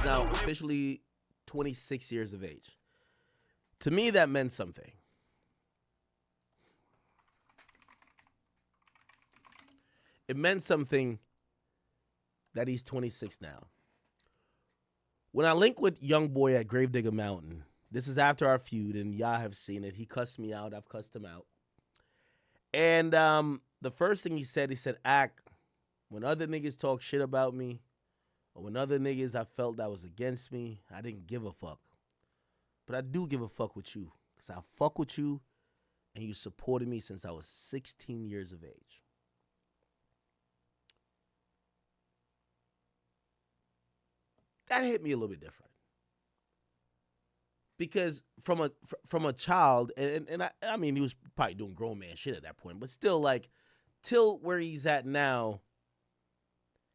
Now officially 26 years of age. To me, that meant something. It meant something that he's 26 now. When I linked with Youngboy at Gravedigger Mountain, this is after our feud, and y'all have seen it. He cussed me out. I've cussed him out. And the first thing he said, Ak, when other niggas talk shit about me, or when other niggas I felt that was against me, I didn't give a fuck. But I do give a fuck with you, because I fuck with you, and you supported me since I was 16 years of age. That hit me a little bit different. Because from a child, and I mean, he was probably doing grown man shit at that point, but still, like, till where he's at now,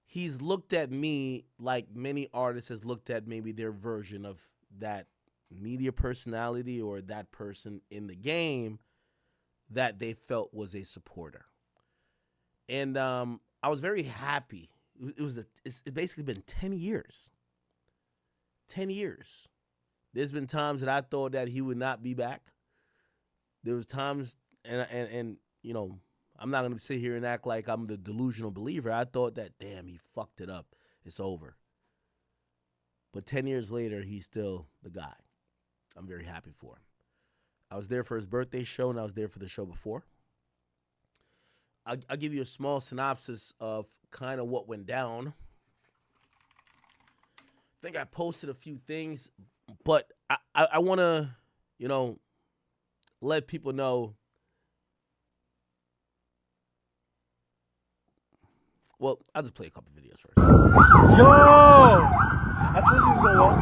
he's looked at me like many artists has looked at maybe their version of that media personality or that person in the game that they felt was a supporter. And I was very happy. It's basically been 10 years. 10 years. There's been times that I thought that he would not be back. There was times, and you know, I'm not going to sit here and act like I'm the delusional believer. I thought that, damn, he fucked it up. It's over. But 10 years later, he's still the guy. I'm very happy for him. I was there for his birthday show, and I was there for the show before. I'll give you a small synopsis of kind of what went down. I think I posted a few things, but I want to, you know, let people know. Well, I'll just play a couple videos first. Yo! I told you he was going to walk.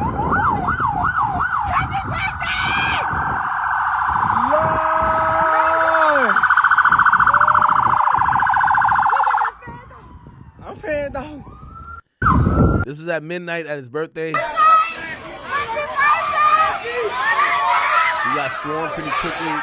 Yo! I'm fan dog. This is at midnight at his birthday. He got sworn pretty quickly.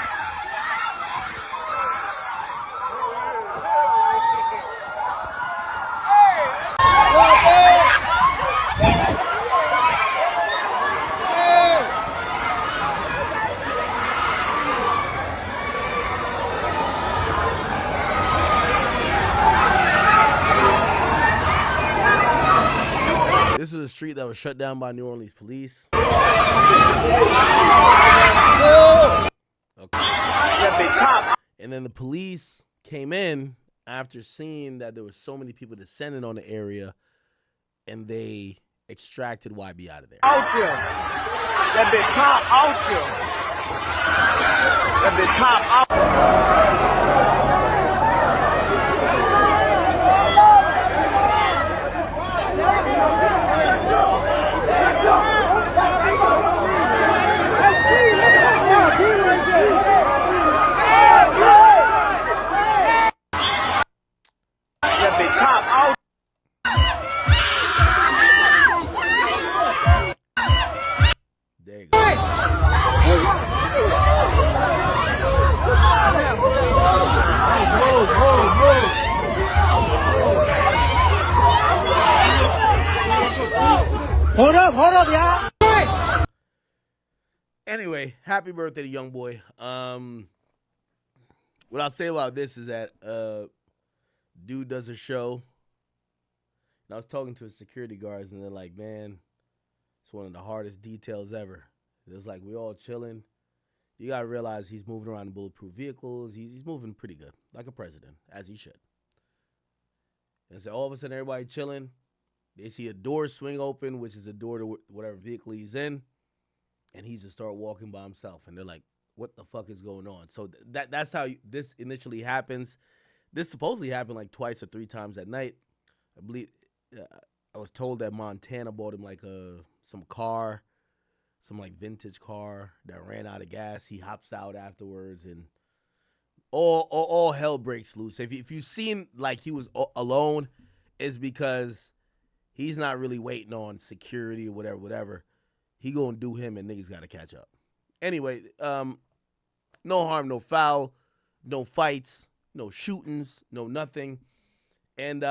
This is a street that was shut down by New Orleans police. Okay. And then the police came in after seeing that there was so many people descending on the area, and they extracted YB out of there. Out here. That bit top out here. That bit top out. That bit top out. There you go. Hold up, y'all. Anyway, happy birthday to Youngboy. What I'll say about this is that dude does a show, and I was talking to his security guards, and they're like, man, it's one of the hardest details ever. It's like we all chilling. You got to realize he's moving around in bulletproof vehicles. He's moving pretty good, like a president, as he should. And so all of a sudden, everybody chilling. They see a door swing open, which is a door to whatever vehicle he's in, and he just start walking by himself. And they're like, what the fuck is going on? So that's how this initially happens. This supposedly happened like twice or three times at night. I believe I was told that Montana bought him like some car, some like vintage car that ran out of gas. He hops out afterwards, and all hell breaks loose. If you've seen like he was alone, it's because he's not really waiting on security or whatever. He gonna do him, and niggas gotta catch up. Anyway, no harm, no foul, no fights, no shootings, no nothing. And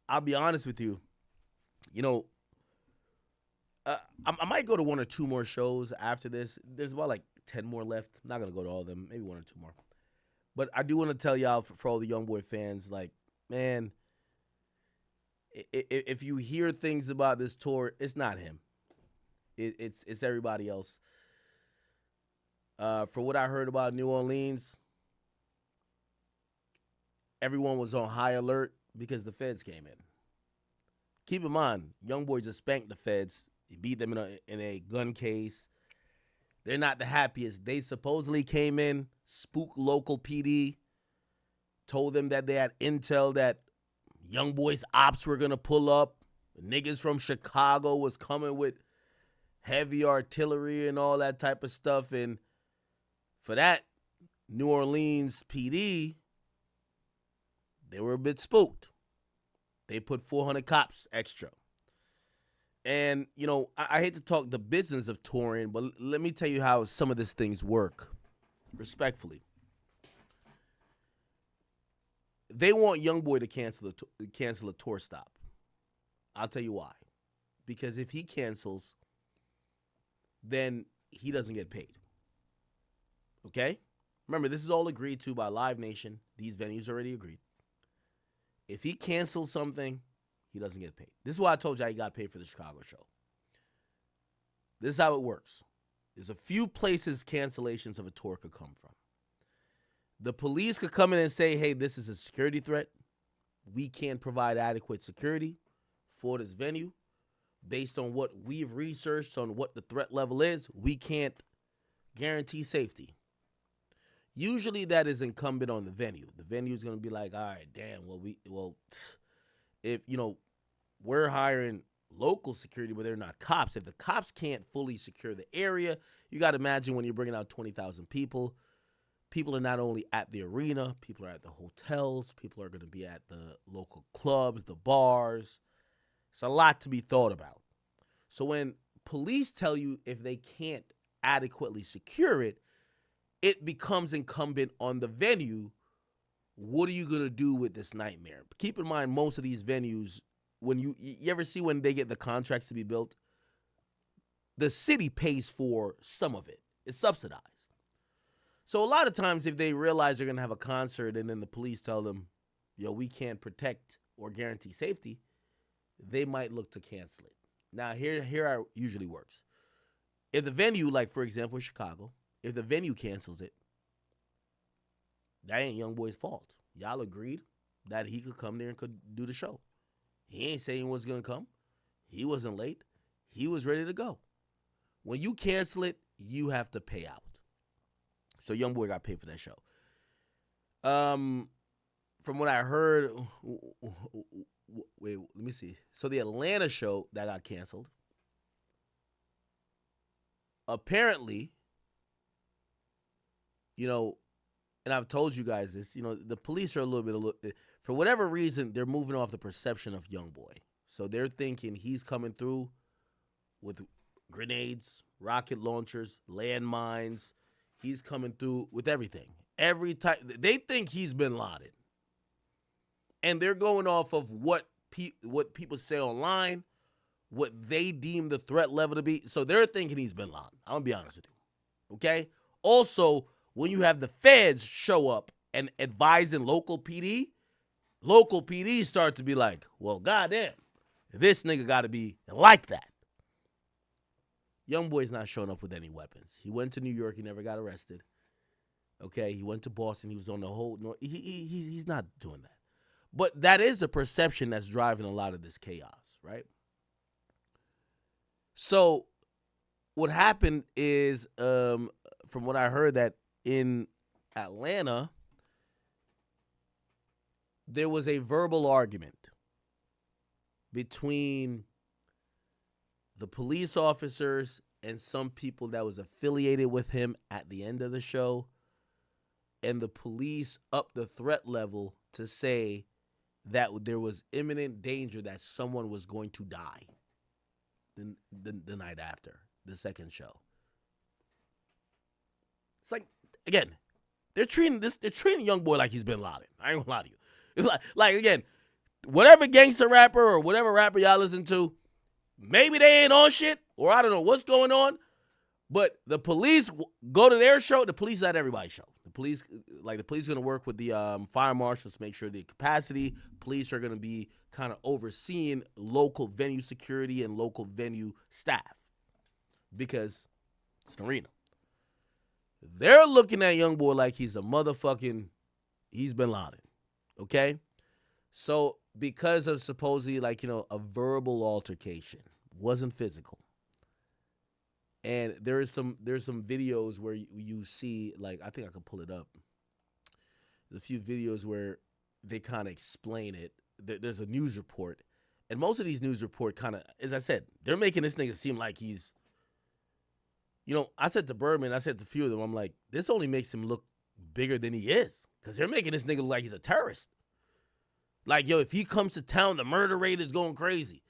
I'll be honest with you. You know, I might go to one or two more shows after this. There's about like 10 more left. I'm not gonna go to all of them. Maybe one or two more. But I do want to tell y'all for all the Youngboy fans, like, man, if you hear things about this tour, it's not him. It's everybody else. For what I heard about New Orleans, everyone was on high alert because the feds came in. Keep in mind, Youngboy just spanked the feds. He beat them in a gun case. They're not the happiest. They supposedly came in, spooked local PD, told them that they had intel that Youngboy's ops were gonna pull up. Niggas from Chicago was coming with heavy artillery and all that type of stuff. And for that, New Orleans PD, they were a bit spooked. They put 400 cops extra. And, you know, I hate to talk the business of touring, but let me tell you how some of these things work, respectfully. They want Youngboy to cancel a tour stop. I'll tell you why. Because if he cancels, then he doesn't get paid. Okay? Remember, this is all agreed to by Live Nation. These venues already agreed. If he cancels something, he doesn't get paid. This is why I told you he got paid for the Chicago show. This is how it works. There's a few places cancellations of a tour could come from. The police could come in and say, hey, this is a security threat. We can't provide adequate security for this venue. Based on what we've researched on what the threat level is, we can't guarantee safety. Usually that is incumbent on the venue. The venue is going to be like, all right, damn, if, you know, we're hiring local security, but they're not cops. If the cops can't fully secure the area, you got to imagine when you're bringing out 20,000 people, people are not only at the arena, people are at the hotels, people are going to be at the local clubs, the bars. It's a lot to be thought about. So when police tell you if they can't adequately secure it, it becomes incumbent on the venue. What are you going to do with this nightmare? Keep in mind, most of these venues, when you ever see when they get the contracts to be built, the city pays for some of it. It's subsidized. So a lot of times if they realize they're going to have a concert and then the police tell them, yo, we can't protect or guarantee safety, they might look to cancel it. Now, here how it usually works. If the venue, like for example, Chicago, if the venue cancels it, that ain't Youngboy's fault. Y'all agreed that he could come there and could do the show. He ain't saying he was going to come. He wasn't late. He was ready to go. When you cancel it, you have to pay out. So Youngboy got paid for that show. From what I heard, wait, let me see. So the Atlanta show that got canceled, apparently, you know, and I've told you guys this, you know, the police are a little bit, for whatever reason, they're moving off the perception of Youngboy. So they're thinking he's coming through with grenades, rocket launchers, landmines. He's coming through with everything. Every time they think he's Bin Laden. And they're going off of what people say online, what they deem the threat level to be. So they're thinking he's Bin Laden. I'm going to be honest with you. Okay? Also, when you have the feds show up and advising local PD start to be like, well, goddamn, this nigga got to be like that. Youngboy's not showing up with any weapons. He went to New York. He never got arrested. Okay? He went to Boston. He was on the whole north. He's not doing that. But that is a perception that's driving a lot of this chaos, right? So what happened is, from what I heard, that in Atlanta, there was a verbal argument between the police officers and some people that was affiliated with him at the end of the show, and the police upped the threat level to say that there was imminent danger that someone was going to die the night after the second show. It's like, again, they're treating Youngboy like he's Bin Laden. I ain't gonna lie to you. It's like again, whatever gangster rapper or whatever rapper y'all listen to, maybe they ain't on shit, or I don't know what's going on. But the police go to their show. The police is at everybody's show. The police going to work with the fire marshals to make sure the capacity. Police are going to be kind of overseeing local venue security and local venue staff because it's an arena. They're looking at Youngboy like he's a motherfucking, he's Bin Laden, okay? So because of supposedly a verbal altercation, wasn't physical. And there's some videos where you see, I think I could pull it up. There's a few videos where they kind of explain it. There's a news report. And most of these news report kind of, as I said, they're making this nigga seem like he's, I said to Birdman, I said to a few of them, I'm like, this only makes him look bigger than he is. Because they're making this nigga look like he's a terrorist. Like, yo, if he comes to town, the murder rate is going crazy.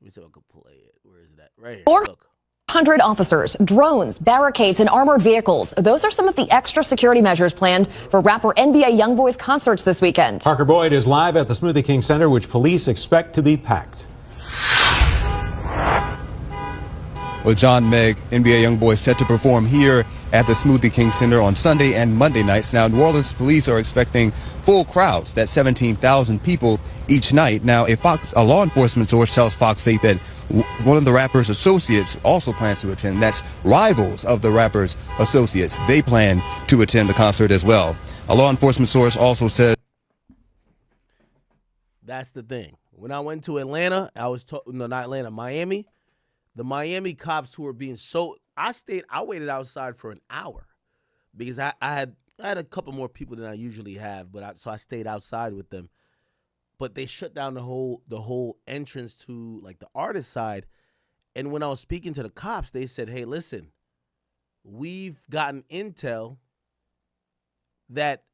Let me see if I can play it. Where is that? Right here. Look. 100 officers, drones, barricades, and armored vehicles. Those are some of the extra security measures planned for rapper NBA Youngboy's concerts this weekend. Parker Boyd is live at the Smoothie King Center, which police expect to be packed. Well, John Meg, NBA Youngboy set to perform here at the Smoothie King Center on Sunday and Monday nights. Now, New Orleans police are expecting full crowds, that's 17,000 people each night. Now, a law enforcement source tells Fox 8 that one of the rapper's associates also plans to attend. That's rivals of the rapper's associates. They plan to attend the concert as well. A law enforcement source also says. That's the thing. When I went to Atlanta, not Atlanta, Miami. The Miami cops who were being I waited outside for an hour because I had a couple more people than I usually have, so I stayed outside with them. But they shut down the whole entrance to the artist side. And when I was speaking to the cops, they said, hey, listen, we've gotten intel that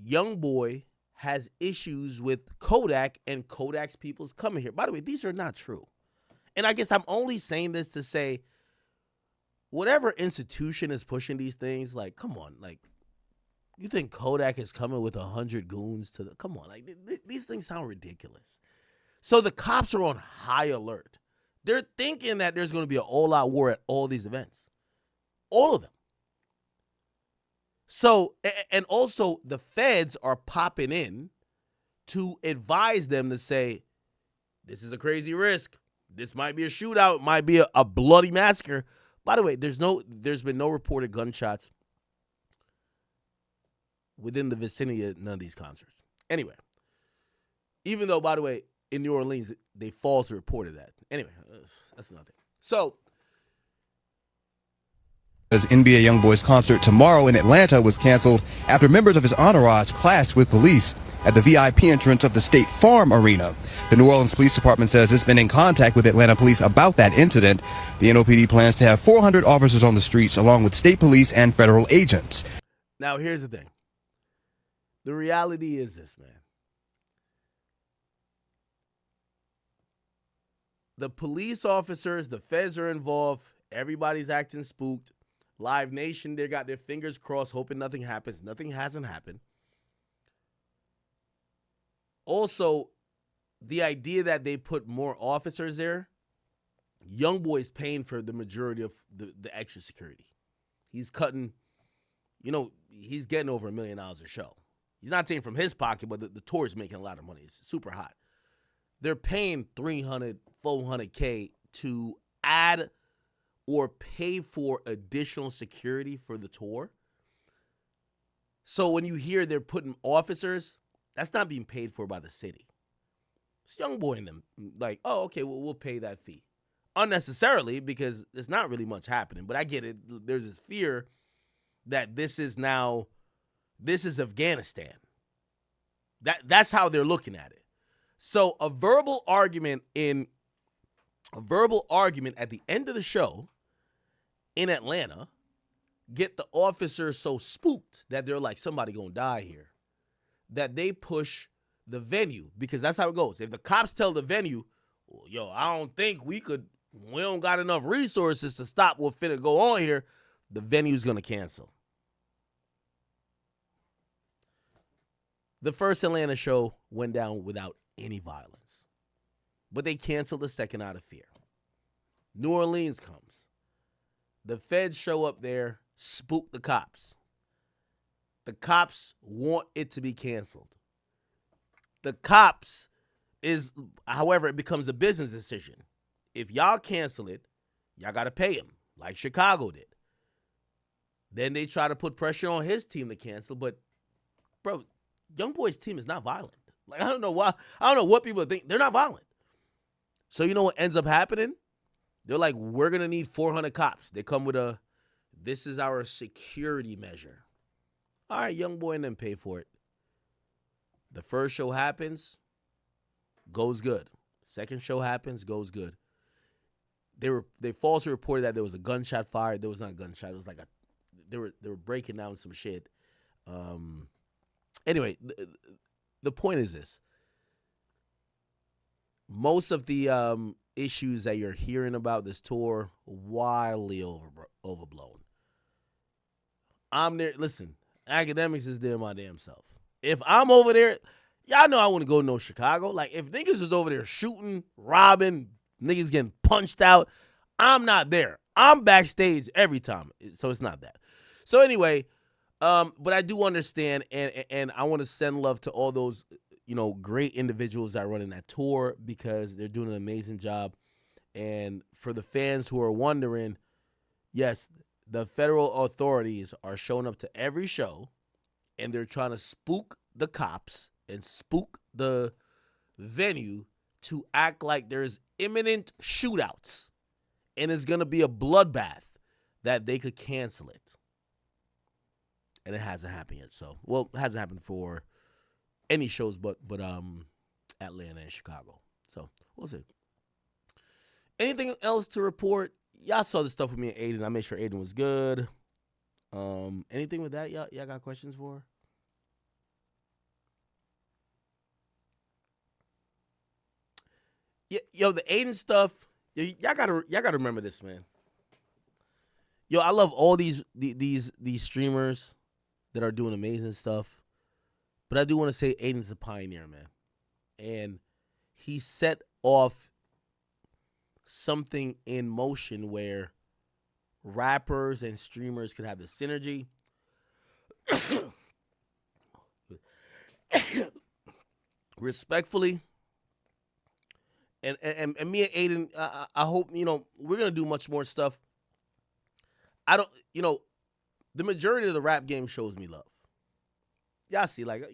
Youngboy has issues with Kodak and Kodak's people's coming here. By the way, these are not true. And I guess I'm only saying this to say whatever institution is pushing these things, come on, you think Kodak is coming with 100 goons to come on, these things sound ridiculous. So the cops are on high alert. They're thinking that there's going to be an all-out war at all these events. All of them. So, and also the feds are popping in to advise them to say, this is a crazy risk. This might be a shootout, might be a bloody massacre. By the way, there's been no reported gunshots within the vicinity of none of these concerts. Anyway, even though, by the way, in New Orleans, they falsely reported that. Anyway, that's nothing. So, NBA Youngboy's concert tomorrow in Atlanta was canceled after members of his entourage clashed with police at the VIP entrance of the State Farm Arena. The New Orleans Police Department says it's been in contact with Atlanta police about that incident. The NOPD plans to have 400 officers on the streets along with state police and federal agents. Now, here's the thing. The reality is this, man. The police officers, the feds are involved. Everybody's acting spooked. Live Nation, they got their fingers crossed, hoping nothing happens. Nothing hasn't happened. Also, the idea that they put more officers there, Youngboy's paying for the majority of the extra security. He's cutting, he's getting over $1 million a show. He's not taking from his pocket, but the tour is making a lot of money. It's super hot. They're paying $300,000, $400K to add or pay for additional security for the tour. So when you hear they're putting officers, that's not being paid for by the city. It's Youngboy and them. Oh, okay, well, we'll pay that fee. Unnecessarily, because there's not really much happening. But I get it. There's this fear that this is Afghanistan. That's how they're looking at it. So a verbal argument at the end of the show in Atlanta get the officers so spooked that they're like, somebody gonna die here, that they push the venue, because that's how it goes. If the cops tell the venue, well, yo, I don't think we don't got enough resources to stop what's finna go on here, the venue's gonna cancel. The first Atlanta show went down without any violence. But they canceled the second out of fear. New Orleans comes. The feds show up there, spook the cops. The cops want it to be canceled. The cops however, it becomes a business decision. If y'all cancel it, y'all got to pay him, like Chicago did. Then they try to put pressure on his team to cancel, but, bro, Youngboy's team is not violent. Like, I don't know why. I don't know what people think. They're not violent. So you know what ends up happening? They're like, we're going to need 400 cops. They come with this is our security measure. All right, Youngboy and them pay for it. The first show happens, goes good. Second show happens, goes good. They falsely reported that there was a gunshot fired. There was not a gunshot. It was like they were breaking down some shit. Anyway, the point is this. Most of the issues that you're hearing about this tour, wildly overblown. I'm there. Listen, Akademiks is there my damn self. If I'm over there, y'all know I wouldn't go to no Chicago. Like, if niggas is over there shooting, robbing, niggas getting punched out, I'm not there. I'm backstage every time. So it's not that. So anyway, but I do understand, and I want to send love to all those, great individuals that are running that tour because they're doing an amazing job. And for the fans who are wondering, yes, the federal authorities are showing up to every show, and they're trying to spook the cops and spook the venue to act like there's imminent shootouts and it's going to be a bloodbath that they could cancel it. And it hasn't happened yet. So, well, it hasn't happened for any shows but Atlanta and Chicago. So, we'll see. Anything else to report? Y'all saw the stuff with me and Aiden. I made sure Aiden was good. Anything with that? Y'all got questions for? Yeah, yo, the Aiden stuff. Y'all gotta remember this, man. Yo, I love all these streamers that are doing amazing stuff, but I do want to say Aiden's the pioneer, man, and he set off something in motion where rappers and streamers could have the synergy. Respectfully. And me and Aiden, I hope, we're going to do much more stuff. I don't, the majority of the rap game shows me love. Y'all see, like,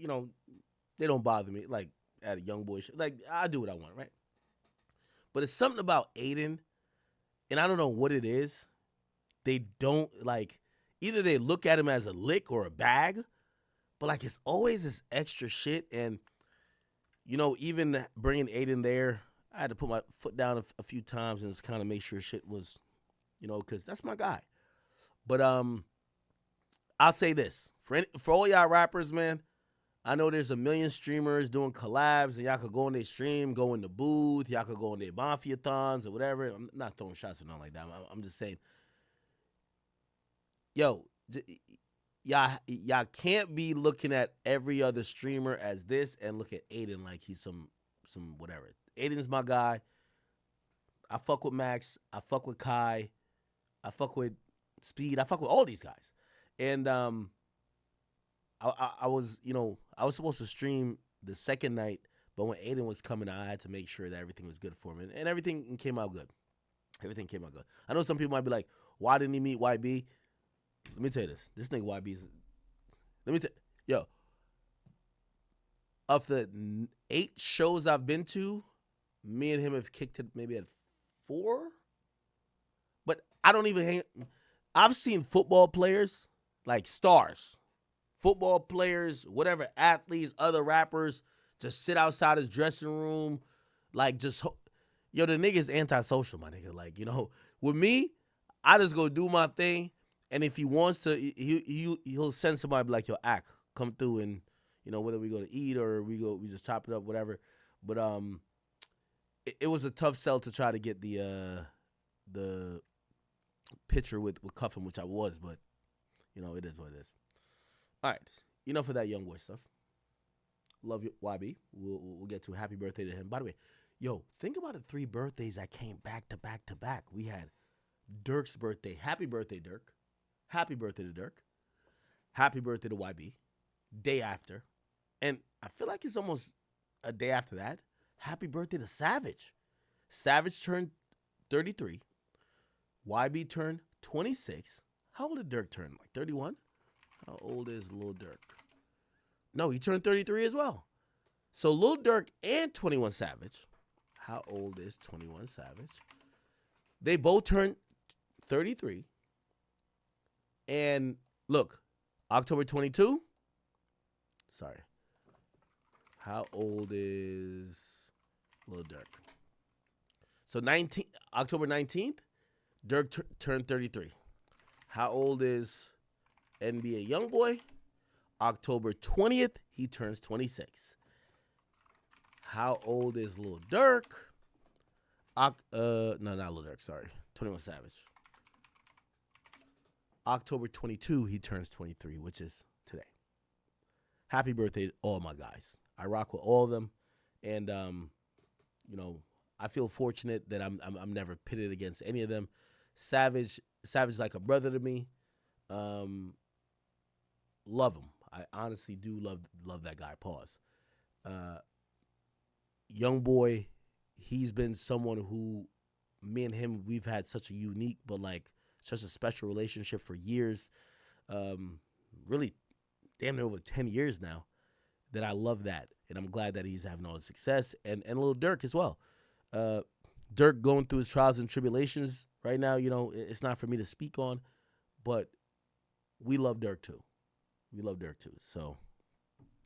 they don't bother me, like, at a Youngboy show. Like, I do what I want, right? But it's something about Aiden, and I don't know what it is. They don't, like, either they look at him as a lick or a bag, but, like, it's always this extra shit. And, even bringing Aiden there, I had to put my foot down a few times and just kind of make sure shit was, because that's my guy. But I'll say this. For all y'all rappers, man, I know there's a million streamers doing collabs, and y'all could go on their stream, go in the booth, y'all could go on their Mafia-thons or whatever. I'm not throwing shots or nothing like that. I'm just saying, yo, y'all can't be looking at every other streamer as this and look at Aiden like he's some whatever. Aiden's my guy. I fuck with Max. I fuck with Kai. I fuck with Speed. I fuck with all these guys. And I was, I was supposed to stream the second night, but when Aiden was coming, I had to make sure that everything was good for him. And everything came out good. Everything came out good. I know some people might be like, why didn't he meet YB? Let me tell you this. This nigga YB is... Yo. Of the 8 shows I've been to, me and him have kicked it maybe at 4. But I don't even hang... I've seen football players, like stars, football players, whatever, athletes, other rappers, just sit outside his dressing room, like just... Yo, the nigga's antisocial, my nigga. Like, with me, I just go do my thing. And if he wants to, he'll send somebody like, yo, come through and, whether we go to eat or we just chop it up, whatever. But it was a tough sell to try to get the picture with Cuffin, which I was, but it is what it is. All right, enough of that Youngboy stuff. Love you, YB. We'll get to happy birthday to him. By the way, yo, think about the 3 birthdays that came back to back to back. We had Dirk's birthday. Happy birthday, Dirk. Happy birthday to Dirk. Happy birthday to YB. Day after. And I feel like it's almost a day after that. Happy birthday to Savage. Savage turned 33. YB turned 26. How old did Dirk turn? Like 31? How old is Lil Durk? No, he turned 33 as well. So Lil Durk and 21 Savage. How old is 21 Savage? They both turned 33. And look, October 22. Sorry. How old is Lil Durk? So October 19th, Dirk turned 33. How old is NBA Youngboy? October 20th, he turns 26. How old is Lil Durk? No, not Lil Durk, sorry. 21 Savage. October 22, he turns 23, which is today. Happy birthday to all my guys. I rock with all of them. And, you know, I feel fortunate that I'm never pitted against any of them. Savage is like a brother to me. Love him. I honestly do love that guy. Pause. Youngboy, he's been someone who, me and him, we've had such a unique but like such a special relationship for years. Really, damn near over 10 years now. That I love that, and I'm glad that he's having all the success, and Lil Durk as well. Durk going through his trials and tribulations right now. You know, it's not for me to speak on, but we love Durk too. We love Durk too. So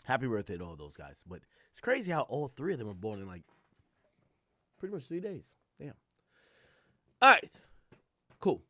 happy birthday to all those guys. But it's crazy how all 3 of them were born in like pretty much 3 days. Damn. All right. Cool.